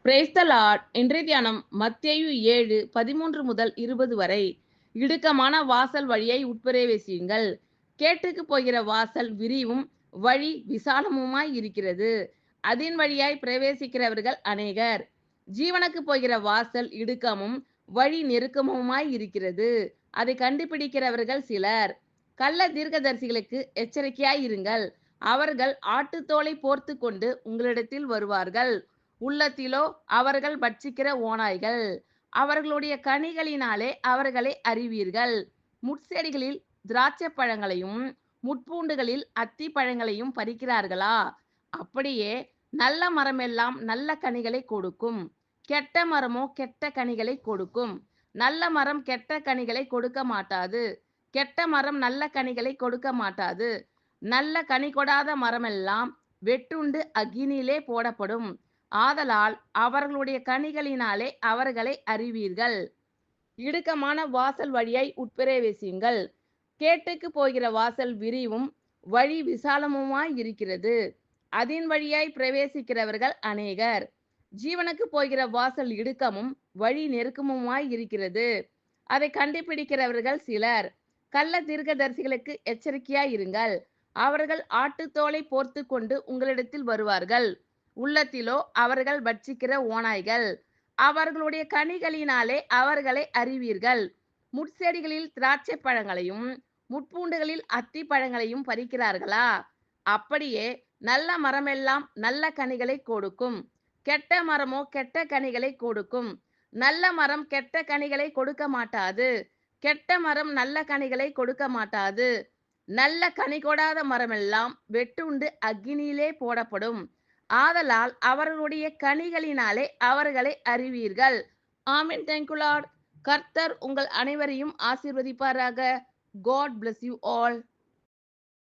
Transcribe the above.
Praise the Lord. இன்றைய தியானம் மத்தேயு 7:13 முதல் 20 வரை. இடுக்கமான வாசல் வழியை உட்பிரவேசியுங்கள். கேட்டுக்கு போகிற வாசல் விரிவும் வழி விசாலமுமாய் இருக்கிறது. அதன் வழியாய் பிரவேசிக்கிறவர்கள் அநேகர். ஜீவனுக்கு போகிற வாசல் இடுக்கமும் வழி நெருக்கமுமாய் இருக்கிறது. அதை கண்டுபிடிக்கிறவர்கள் சிலர். கள்ள தீர்க்கதரிசிகளுக்கு எச்சரிக்கையாய் இருங்கள். அவர்கள் ஆட்டுத்தோலை போர்த்து கொண்டு உங்களிடத்தில் வருவார்கள். உள்ளத்திலோ அவர்கள் பட்சிக்கிற ஓநாய்கள். அவர்களுடைய கனிகளினாலே அவர்களை அறிவீர்கள். முட்செடிகளில் திராட்சை பழங்களையும் முட்பூண்டுகளில் அத்தி பழங்களையும் பறிக்கிறார்களா? அப்படியே நல்ல மரமெல்லாம் நல்ல கனிகளை கொடுக்கும். கெட்ட மரமோ கெட்ட கனிகளை கொடுக்கும். நல்ல மரம் கெட்ட கனிகளை கொடுக்க மாட்டாது. கெட்ட மரம் நல்ல கனிகளை கொடுக்க மாட்டாது. நல்ல கனி கொடாத மரமெல்லாம் வெட்டுண்டு அக்கினியிலே போடப்படும். ஆதலால் அவர்களுடைய கனிகளினாலே அவர்களை அறிவீர்கள். இடுக்கமான வாசல் வழியாய் உட்பிரவேசியுங்கள். கேட்டுக்கு போகிற வாசல் விரிவும் வழி விசாலமுமாய் இருக்கிறது. அதன் வழியாய் பிரவேசிக்கிறவர்கள் அநேகர். ஜீவனுக்கு போகிற வாசல் இடுக்கமும் வழி நெருக்கமுமாய் இருக்கிறது. அதை கண்டுபிடிக்கிறவர்கள் சிலர். கள்ள தீர்க்கதரிசிகளுக்கு எச்சரிக்கையாய் இருங்கள். அவர்கள் ஆட்டுத்தோலை போர்த்து கொண்டு உங்களிடத்தில் வருவார்கள். உள்ளத்திலோ அவர்கள் பட்சிக்கிற ஓநாய்கள். அவர்களுடைய கனிகளினாலே அவர்களை அறிவீர்கள். முட்செடிகளில் திராட்சை பழங்களையும் முட்பூண்டுகளில் அத்தி பழங்களையும் பறிக்கிறார்களா? அப்படியே நல்ல மரமெல்லாம் நல்ல கனிகளை கொடுக்கும். கெட்ட மரமோ கெட்ட கனிகளை கொடுக்கும். நல்ல மரம் கெட்ட கனிகளை கொடுக்க மாட்டாது. கெட்ட மரம் நல்ல கனிகளை கொடுக்க மாட்டாது. நல்ல கனி கொடாத மரமெல்லாம் வெட்டுண்டு அக்கினியிலே போடப்படும். ஆதலால் அவர்களுடைய கனிகளினாலே அவர்களை அறிவீர்கள். ஆமென். Thank you Lord. கர்த்தர் உங்கள் அனைவரையும் ஆசீர்வதிப்பாராக. God bless you all.